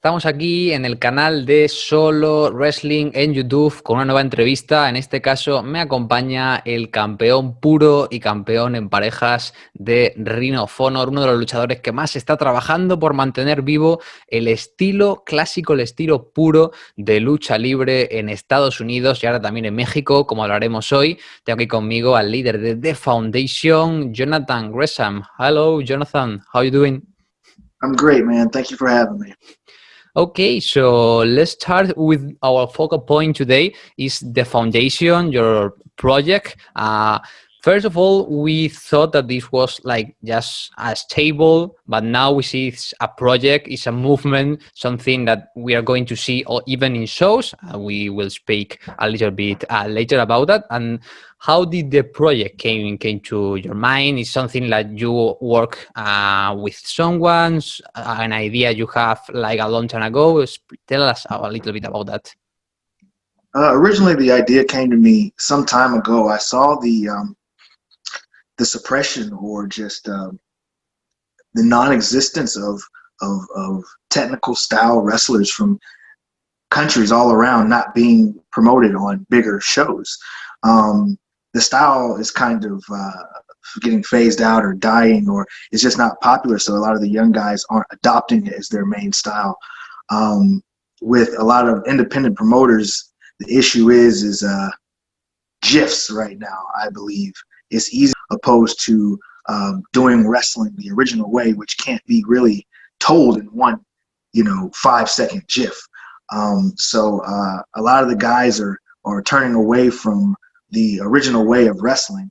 Estamos aquí en el canal de Solo Wrestling en YouTube con una nueva entrevista. En este caso me acompaña el campeón puro y campeón en parejas de Ring of Honor, uno de los luchadores que más está trabajando por mantener vivo el estilo clásico, el estilo puro de lucha libre en Estados Unidos y ahora también en México, como hablaremos hoy. Tengo aquí conmigo al líder de The Foundation, Jonathan Gresham. Hello, Jonathan. How are you doing? I'm great, man. Thank you for having me. Okay, so let's start with our focal point today is the foundation, your project. First of all, we thought that this was like just a stable, but now we see it's a project, it's a movement, something that we are going to see or even in shows. We will speak a little bit later about that. And how did the project came to your mind? Is something like you work with someone, an idea you have like a long time ago? Tell us a little bit about that. Originally, the idea came to me some time ago. I saw the suppression or just the non-existence of technical style wrestlers from countries all around not being promoted on bigger shows. The style is kind of getting phased out or dying, or it's just not popular. So a lot of the young guys aren't adopting it as their main style. With a lot of independent promoters, the issue is GIFs right now. I believe it's easy opposed to doing wrestling the original way, which can't be really told in one, 5-second GIF. So a lot of the guys are turning away from the original way of wrestling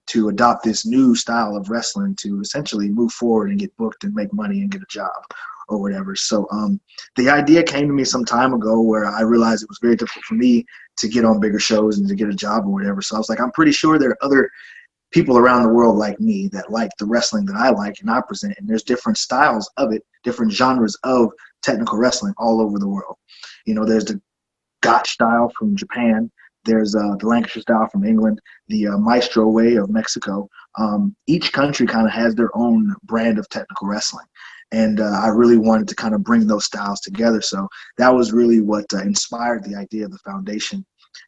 to adopt this new style of wrestling to essentially move forward and get booked and make money and get a job or whatever. So the idea came to me some time ago where I realized it was very difficult for me to get on bigger shows and to get a job or whatever. So I was like, I'm pretty sure there are other people around the world like me that like the wrestling that I like and I present. And there's different styles of it, different genres of technical wrestling all over the world. There's the Gotch style from Japan. There's the Lancashire style from England, the Maestro way of Mexico. Each country kind of has their own brand of technical wrestling. And I really wanted to kind of bring those styles together. So that was really what inspired the idea of the foundation.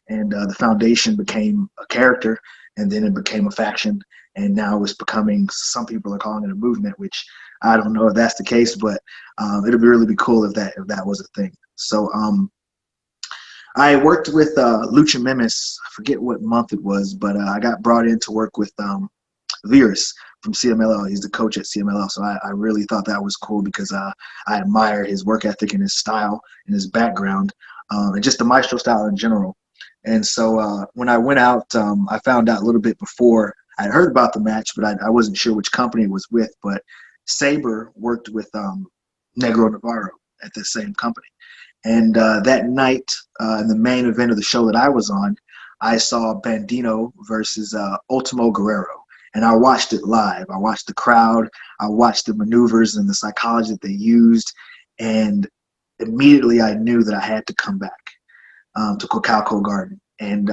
And the foundation became a character, and then it became a faction. And now it's becoming, some people are calling it a movement, which I don't know if that's the case, but it'd really be cool if that was a thing. So I worked with Lucha Memes. I forget what month it was, but I got brought in to work with Virus from CMLL. He's the coach at CMLL. So I really thought that was cool because I admire his work ethic and his style and his background and just the Maestro style in general. And so when I went out, I found out a little bit before. I'd heard about the match, but I wasn't sure which company it was with. But Sabre worked with Negro Navarro at the same company. And that night, in the main event of the show that I was on, I saw Bandino versus Ultimo Guerrero. And I watched it live. I watched the crowd. I watched the maneuvers and the psychology that they used. And immediately I knew that I had to come back to Cocalco Garden. And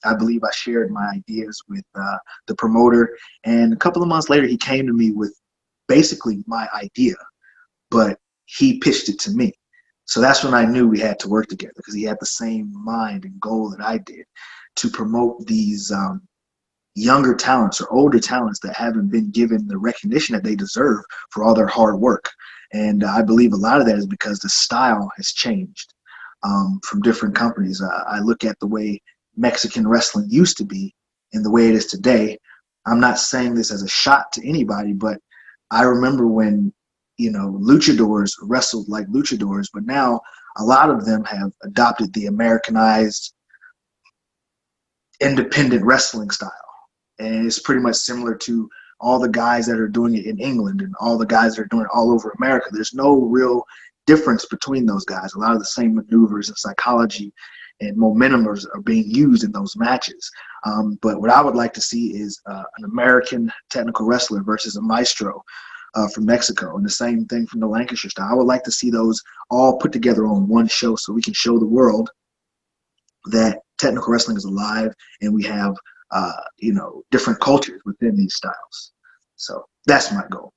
I believe I shared my ideas with the promoter. And a couple of months later, he came to me with basically my idea, but he pitched it to me. So that's when I knew we had to work together because he had the same mind and goal that I did to promote these younger talents or older talents that haven't been given the recognition that they deserve for all their hard work. And I believe a lot of that is because the style has changed from different companies. I look at the way Mexican wrestling used to be and the way it is today. I'm not saying this as a shot to anybody, but I remember when luchadors wrestled like luchadors, but now a lot of them have adopted the Americanized independent wrestling style. And it's pretty much similar to all the guys that are doing it in England and all the guys that are doing it all over America. There's no real difference between those guys. A lot of the same maneuvers and psychology and momentum are being used in those matches. But what I would like to see is an American technical wrestler versus a maestro from Mexico, and the same thing from the Lancashire style. I would like to see those all put together on one show so we can show the world that technical wrestling is alive and we have different cultures within these styles. So that's my goal.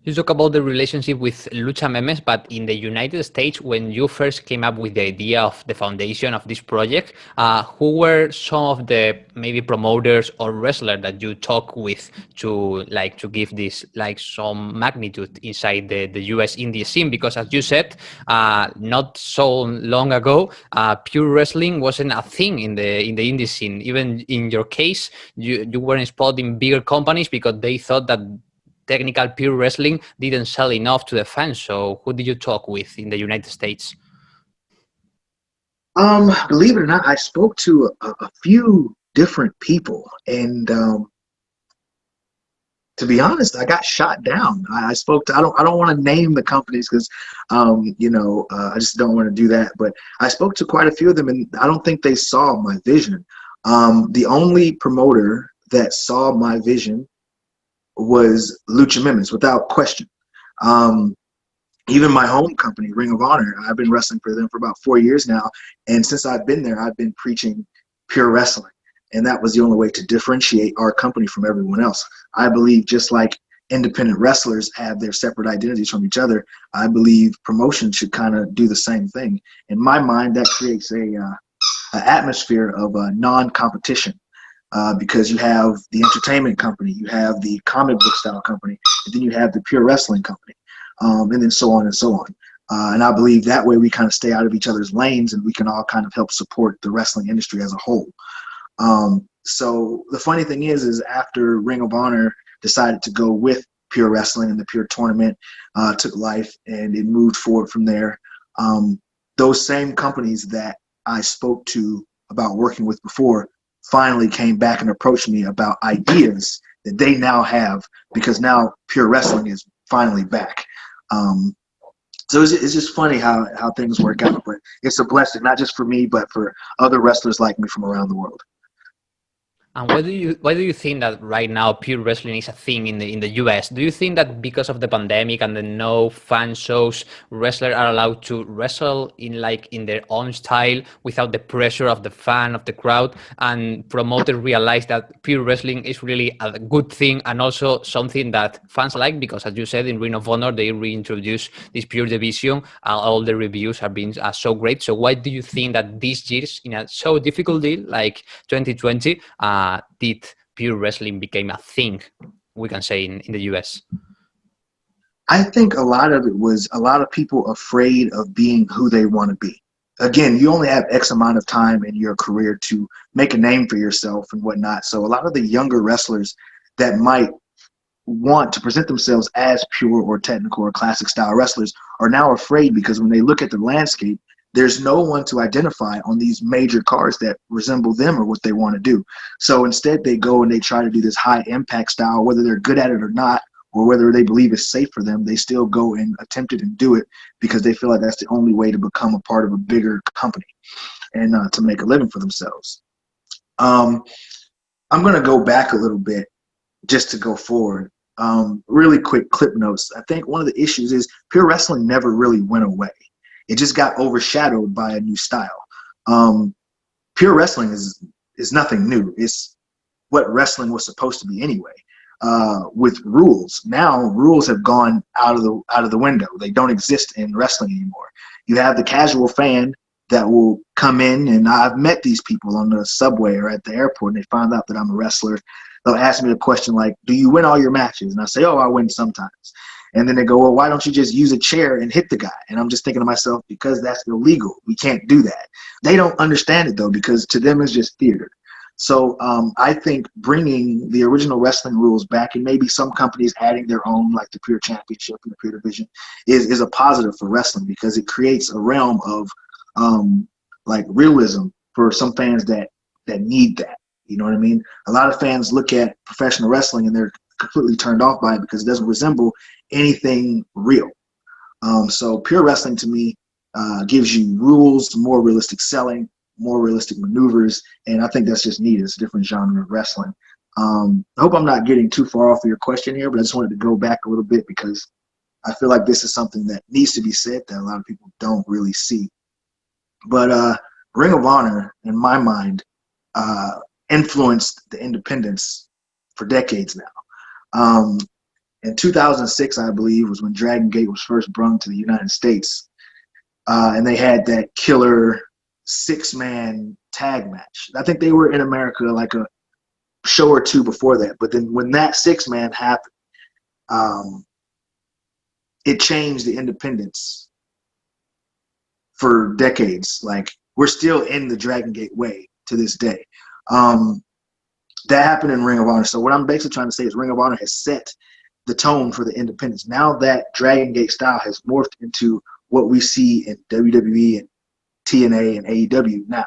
You talk about the relationship with Lucha Memes, but in the United States, when you first came up with the idea of the foundation of this project, who were some of the maybe promoters or wrestlers that you talk with to give this like some magnitude inside the US indie scene? Because as you said, not so long ago, pure wrestling wasn't a thing in the indie scene. Even in your case, you weren't spotted in bigger companies because they thought that technical pure wrestling didn't sell enough to the fans. So who did you talk with in the United States? Believe it or not, I spoke to a few different people, and to be honest, I got shot down. I spoke to I don't want to name the companies because I just don't want to do that. But I spoke to quite a few of them, and I don't think they saw my vision. The only promoter that saw my vision was Lucha Memes, without question. Um, Even my home company, Ring of Honor, I've been wrestling for them for about 4 years now. And since I've been there, I've been preaching pure wrestling. And that was the only way to differentiate our company from everyone else. I believe just like independent wrestlers have their separate identities from each other, I believe promotion should kind of do the same thing. In my mind, that creates a atmosphere of non-competition. Because you have the entertainment company, you have the comic book style company, and then you have the pure wrestling company, and then so on and so on. And I believe that way we kind of stay out of each other's lanes and we can all kind of help support the wrestling industry as a whole. So the funny thing is after Ring of Honor decided to go with pure wrestling and the pure tournament took life and it moved forward from there, those same companies that I spoke to about working with before finally came back and approached me about ideas that they now have because now pure wrestling is finally back. Um, so it's just funny how things work out, but it's a blessing, not just for me, but for other wrestlers like me from around the world. And why do you think that right now pure wrestling is a thing in the US? Do you think that because of the pandemic and the no fan shows, wrestlers are allowed to wrestle in their own style without the pressure of the fan of the crowd, and promoters realize that pure wrestling is really a good thing and also something that fans like because as you said in Ring of Honor they reintroduced this pure division and all the reviews have been so great. So why do you think that these years in a so difficult deal like 2020 did pure wrestling became a thing, we can say, in the US? I think a lot of it was a lot of people afraid of being who they want to be. Again, you only have X amount of time in your career to make a name for yourself and whatnot. So a lot of the younger wrestlers that might want to present themselves as pure or technical or classic style wrestlers are now afraid because when they look at the landscape, there's no one to identify on these major cards that resemble them or what they want to do. So instead they go and they try to do this high impact style, whether they're good at it or not, or whether they believe it's safe for them, they still go and attempt it and do it because they feel like that's the only way to become a part of a bigger company and to make a living for themselves. Um, I'm going to go back a little bit just to go forward. Really quick clip notes. I think one of the issues is pure wrestling never really went away. It just got overshadowed by a new style. Um, Pure wrestling is nothing new. It's what wrestling was supposed to be anyway. With rules, now rules have gone out of the window. They don't exist in wrestling anymore. You have the casual fan that will come in, and I've met these people on the subway or at the airport, and they find out that I'm a wrestler. They'll ask me a question like, "Do you win all your matches?" And I say, "Oh, I win sometimes." And then they go, "Well, why don't you just use a chair and hit the guy?" And I'm just thinking to myself, because that's illegal. We can't do that. They don't understand it though, because to them it's just theater. So I think bringing the original wrestling rules back and maybe some companies adding their own, like the Pure Championship and the Pure Division, is a positive for wrestling because it creates a realm of like realism for some fans that need that. You know what I mean? A lot of fans look at professional wrestling and they're completely turned off by it because it doesn't resemble anything real. So pure wrestling to me gives you rules, more realistic selling, more realistic maneuvers, and I think that's just neat. It's a different genre of wrestling. I hope I'm not getting too far off of your question here, but I just wanted to go back a little bit because I feel like this is something that needs to be said that a lot of people don't really see. But Ring of Honor, in my mind, influenced the independents for decades now. in 2006, I believe, was when Dragon Gate was first brung to the United States. And they had that killer 6-man tag match. I think they were in America like a show or two before that. But then when that 6-man happened, it changed the independents for decades. Like, we're still in the Dragon Gate way to this day. That happened in Ring of Honor. So what I'm basically trying to say is Ring of Honor has set the tone for the independents. Now that Dragon Gate style has morphed into what we see in WWE and TNA and AEW now.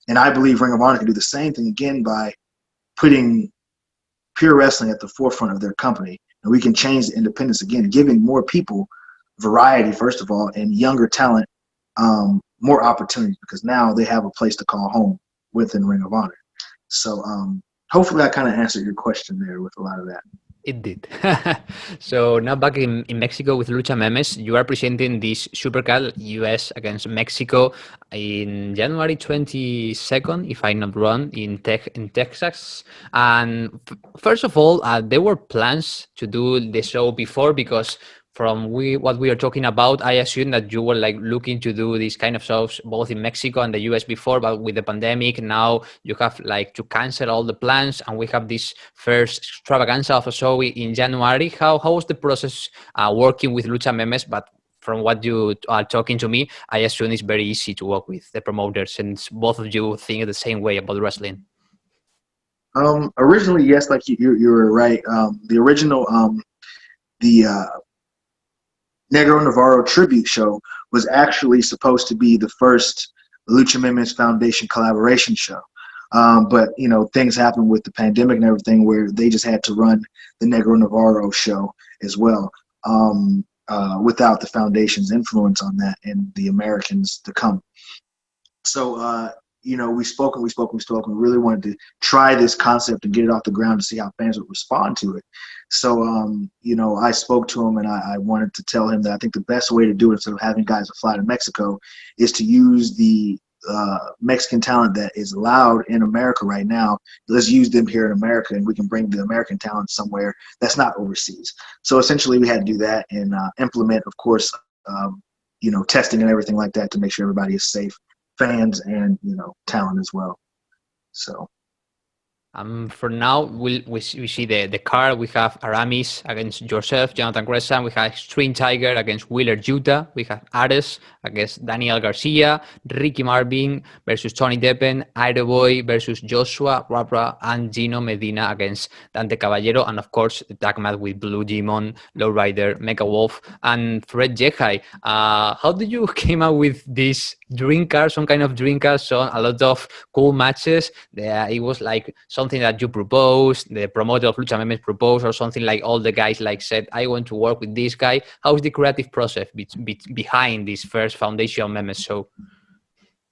And I believe Ring of Honor can do the same thing again by putting pure wrestling at the forefront of their company. And we can change the independence again, giving more people variety, first of all, and younger talent more opportunities, because now they have a place to call home within Ring of Honor. So hopefully I kind of answered your question there with a lot of that. It did. So now back in Mexico with Lucha Memes, you are presenting this Supercard US against Mexico in January 22nd, if I'm not wrong, in Texas. And first of all, there were plans to do the show before, because from what we are talking about, I assume that you were like looking to do these kind of shows both in Mexico and the US before, but with the pandemic now you have like to cancel all the plans, and we have this first extravaganza of a show in January. How was the process working with Lucha Memes? But from what you are talking to me, I assume it's very easy to work with the promoters, since both of you think the same way about wrestling. Originally, yes, like you were right. The original Negro Navarro tribute show was actually supposed to be the first Lucha Memes Foundation collaboration show. But, you know, things happened with the pandemic and everything where they just had to run the Negro Navarro show as well, without the foundation's influence on that and the Americans to come. So, you know, we spoke. We really wanted to try this concept and get it off the ground to see how fans would respond to it. So, you know, I spoke to him and I wanted to tell him that I think the best way to do it, instead of having guys fly to Mexico, is to use the Mexican talent that is allowed in America right now. Let's use them here in America, and we can bring the American talent somewhere that's not overseas. So essentially we had to do that and implement, of course, you know, testing and everything like that to make sure everybody is safe, fans and, you know, talent as well. So For now, we see the card. We have Aramis against yourself, Jonathan Gresham. We have Extreme Tiger against Wheeler Yuta. We have Ares against Daniel Garcia, Ricky Marvin versus Tony Deppen, Boy versus Joshua Rapra, and Gino Medina against Dante Caballero. And of course, the tag match with Blue Demon, Lowrider, Mecha Wolf, and Fred Jehai. How did you came up with this dream card, some kind of dream card? So a lot of cool matches. It was like something that you proposed, the promoter of Lucha Memes proposed, or something like all the guys like said, I want to work with this guy. How's the creative process behind this first Foundation Memes show?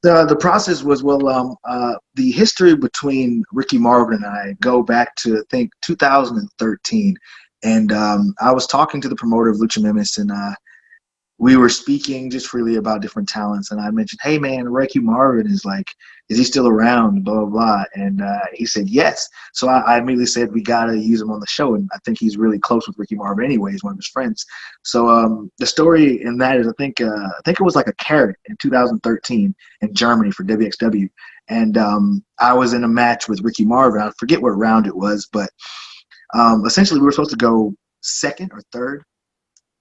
The process was, well, the history between Ricky Marvin and I go back to, I think, 2013. And I was talking to the promoter of Lucha Memes, and we were speaking just freely about different talents, and I mentioned, hey man, Ricky Marvin is he still around, blah, blah, blah. And he said, yes. So I immediately said, we got to use him on the show. And I think he's really close with Ricky Marvin anyway. He's one of his friends. So the story in that is, I think it was like a carrot in 2013 in Germany for WXW. And I was in a match with Ricky Marvin. I forget what round it was, but essentially we were supposed to go second or third.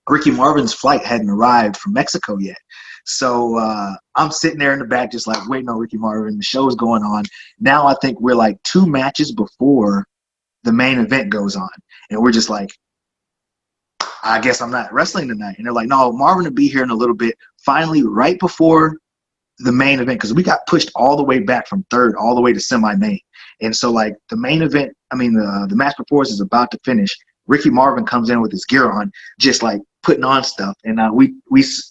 Ricky Marvin's flight hadn't arrived from Mexico yet. So I'm sitting there in the back just like waiting on Ricky Marvin. The show's going on. Now I think we're like 2 matches before the main event goes on. And we're just like, I guess I'm not wrestling tonight. And they're like, no, Marvin will be here in a little bit. Finally, right before the main event, because we got pushed all the way back from third all the way to semi-main. And so like the main event, the match before us is about to finish. Ricky Marvin comes in with his gear on, just like putting on stuff. And we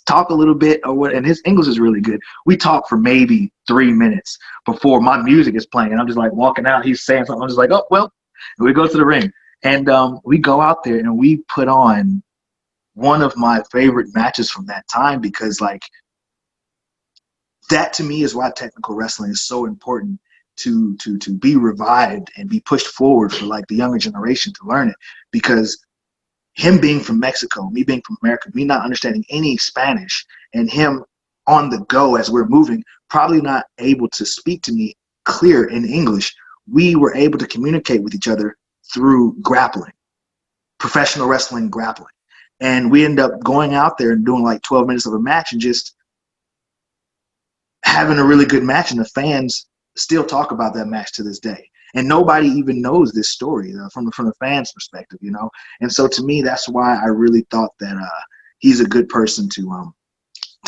talk a little bit, and his English is really good. We talk for maybe 3 minutes before my music is playing. And I'm just like walking out. He's saying something. I'm just like, oh, well, and we go to the ring. And we go out there and we put on one of my favorite matches from that time, because like that to me is why technical wrestling is so important to be revived and be pushed forward for like the younger generation to learn it, because him being from Mexico, me being from America, me not understanding any Spanish, and him on the go as we're moving, probably not able to speak to me clear in English, we were able to communicate with each other through grappling, professional wrestling grappling. And we end up going out there and doing like 12 minutes of a match and just having a really good match. And the fans still talk about that match to this day. And nobody even knows this story from the fans' perspective, you know. And so to me, that's why I really thought that he's a good person to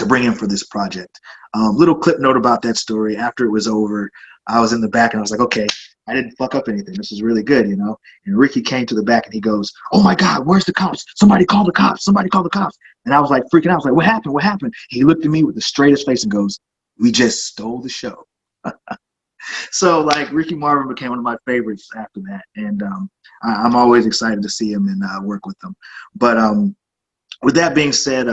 bring in for this project. Little clip note about that story. After it was over, I was in the back and I was like, okay, I didn't fuck up anything. This is really good, you know. And Ricky came to the back and he goes, oh my God, where's the cops? Somebody call the cops. Somebody call the cops. And I was like freaking out. I was like, what happened? What happened? He looked at me with the straightest face and goes, we just stole the show. So like Ricky Marvin became one of my favorites after that. And I'm always excited to see him and work with him. But with that being said,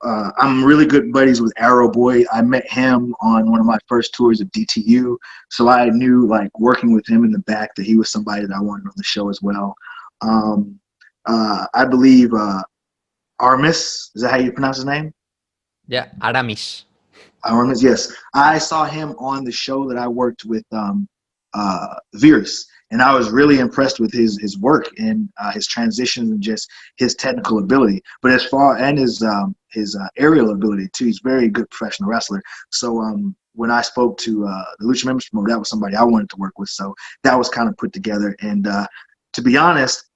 I'm really good buddies with Arrow Boy. I met him on one of my first tours of DTU, so I knew, like, working with him in the back, that he was somebody that I wanted on the show as well. I believe Armis, is that how you pronounce his name? Yeah, Aramis. Armis, yes. I saw him on the show that I worked with Virus, and I was really impressed with his work and his transitions and just his technical ability. But as far and his aerial ability too, he's a very good professional wrestler. So when I spoke to the Lucha Memes promoter, that was somebody I wanted to work with. So that was kind of put together. And to be honest,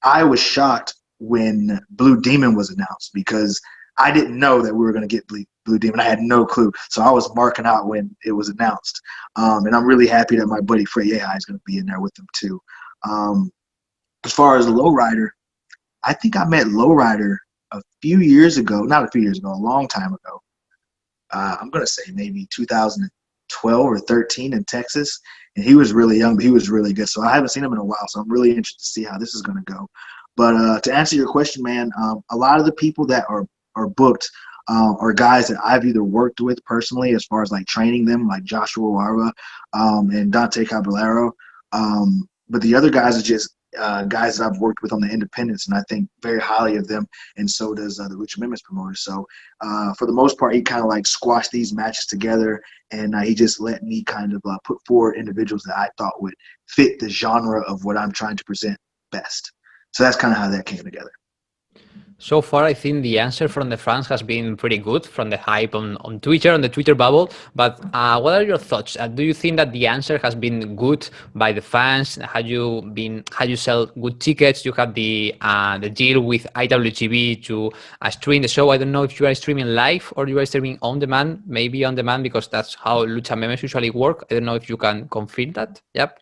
I was shocked when Blue Demon was announced because I didn't know that we were going to get Blue Demon. I had no clue. So I was marking out when it was announced. And I'm really happy that my buddy Frey Yehai is going to be in there with them too. As far as Lowrider, I think I met Lowrider a few years ago. Not a few years ago, a long time ago. I'm going to say maybe 2012 or 13 in Texas. And he was really young, but he was really good. So I haven't seen him in a while. So I'm really interested to see how this is going to go. But to answer your question, man, a lot of the people that are booked are guys that I've either worked with personally as far as like training them, like Joshua Warva and Dante Caballero. But the other guys are just guys that I've worked with on the independents, and I think very highly of them, and so does the Lucha Memes promoter. So for the most part, he kind of like squashed these matches together, and he just let me kind of put forward individuals that I thought would fit the genre of what I'm trying to present best. So that's kind of how that came together. So far, I think the answer from the fans has been pretty good, from the hype on Twitter, on the Twitter bubble. But what are your thoughts? Do you think that the answer has been good by the fans? Had you sell good tickets? You had the deal with IWTV to stream the show. I don't know if you are streaming live or you are streaming on demand, maybe on demand, because that's how Lucha Memes usually work. I don't know if you can confirm that. Yep.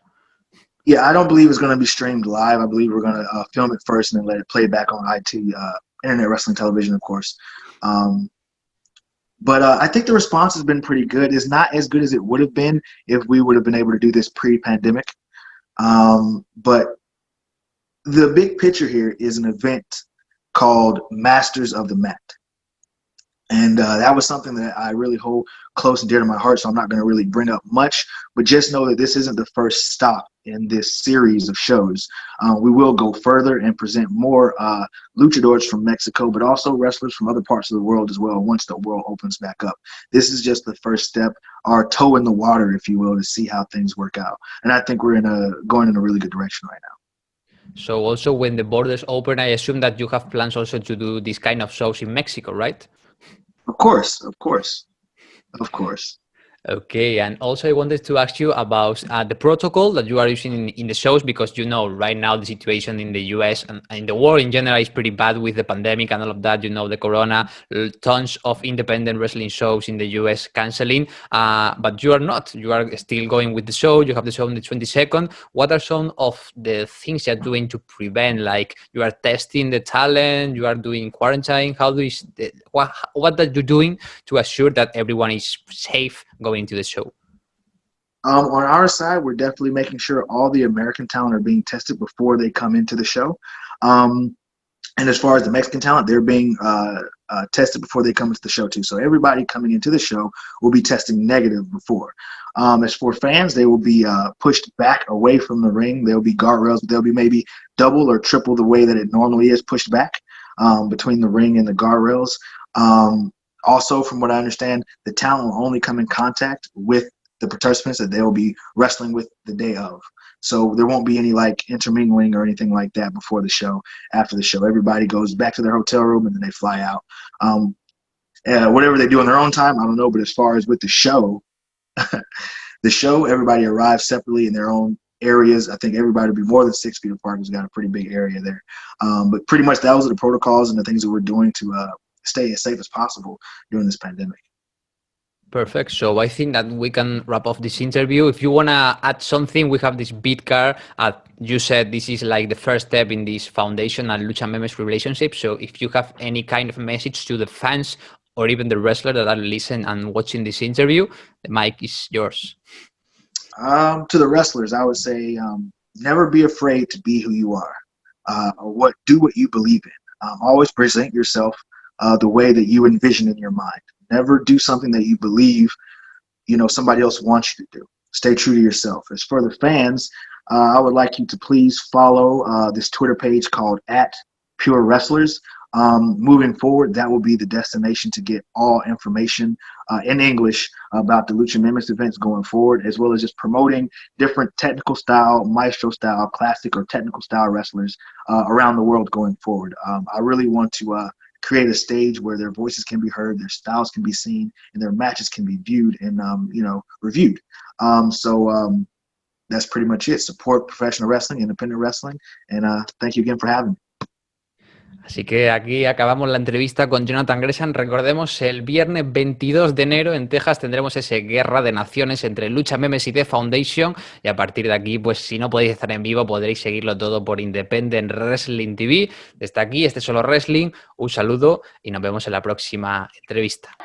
Yeah, I don't believe it's going to be streamed live. I believe we're going to film it first and then let it play back on IT, Internet Wrestling Television, of course. But I think the response has been pretty good. It's not as good as it would have been if we would have been able to do this pre-pandemic. But the big picture here is an event called Masters of the Mat. And that was something that I really hold close and dear to my heart, so I'm not going to really bring up much. But just know that this isn't the first stop in this series of shows. We will go further and present more luchadors from Mexico, but also wrestlers from other parts of the world as well once the world opens back up. This is just the first step, our toe in the water, if you will, to see how things work out. And I think we're going in a really good direction right now. So also when the borders open, I assume that you have plans also to do this kind of shows in Mexico, right? Of course, of course, of course. Okay, and also I wanted to ask you about the protocol that you are using in the shows, because you know right now the situation in the US and in the world in general is pretty bad with the pandemic and all of that. You know, the corona, tons of independent wrestling shows in the US canceling, but you are not. You are still going with the show. You have the show on the 22nd. What are some of the things you're doing to prevent? Like you are testing the talent, you are doing quarantine. How do you, what are you doing to assure that everyone is safe going to the show? On our side, we're definitely making sure all the American talent are being tested before they come into the show. And as far as the Mexican talent, they're being tested before they come into the show too. So everybody coming into the show will be testing negative before. As for fans, they will be pushed back away from the ring. There will be guardrails. They'll be maybe double or triple the way that it normally is pushed back between the ring and the guardrails. Also, from what I understand, the talent will only come in contact with the participants that they will be wrestling with the day of. So there won't be any like intermingling or anything like that before the show. After the show, everybody goes back to their hotel room and then they fly out. Whatever they do on their own time, I don't know. But as far as with the show, everybody arrives separately in their own areas. I think everybody will be more than 6 feet apart. We've got a pretty big area there. But pretty much those are the protocols and the things that we're doing to stay as safe as possible during this pandemic. Perfect. So I think that we can wrap off this interview. If you want to add something, we have this bid card. You said this is like the first step in this foundation and Lucha Memes relationship. So if you have any kind of message to the fans or even the wrestlers that are listening and watching this interview, the mic is yours. To the wrestlers, I would say never be afraid to be who you are. Do what you believe in. Always present yourself the way that you envision in your mind. Never do something that you believe, somebody else wants you to do. Stay true to yourself. As for the fans, I would like you to please follow this Twitter page called @PureWrestlers. Moving forward, that will be the destination to get all information in English about the Lucha Memes events going forward, as well as just promoting different technical style, maestro style, classic or technical style wrestlers around the world going forward. I really want to create a stage where their voices can be heard, their styles can be seen, and their matches can be viewed and reviewed. So that's pretty much it. Support professional wrestling, independent wrestling, and thank you again for having me. Así que aquí acabamos la entrevista con Jonathan Gresham. Recordemos, el viernes 22 de enero en Texas tendremos ese guerra de naciones entre Lucha Memes y The Foundation. Y a partir de aquí, pues si no podéis estar en vivo, podréis seguirlo todo por Independent Wrestling TV. Desde aquí, este es Solo Wrestling. Un saludo y nos vemos en la próxima entrevista.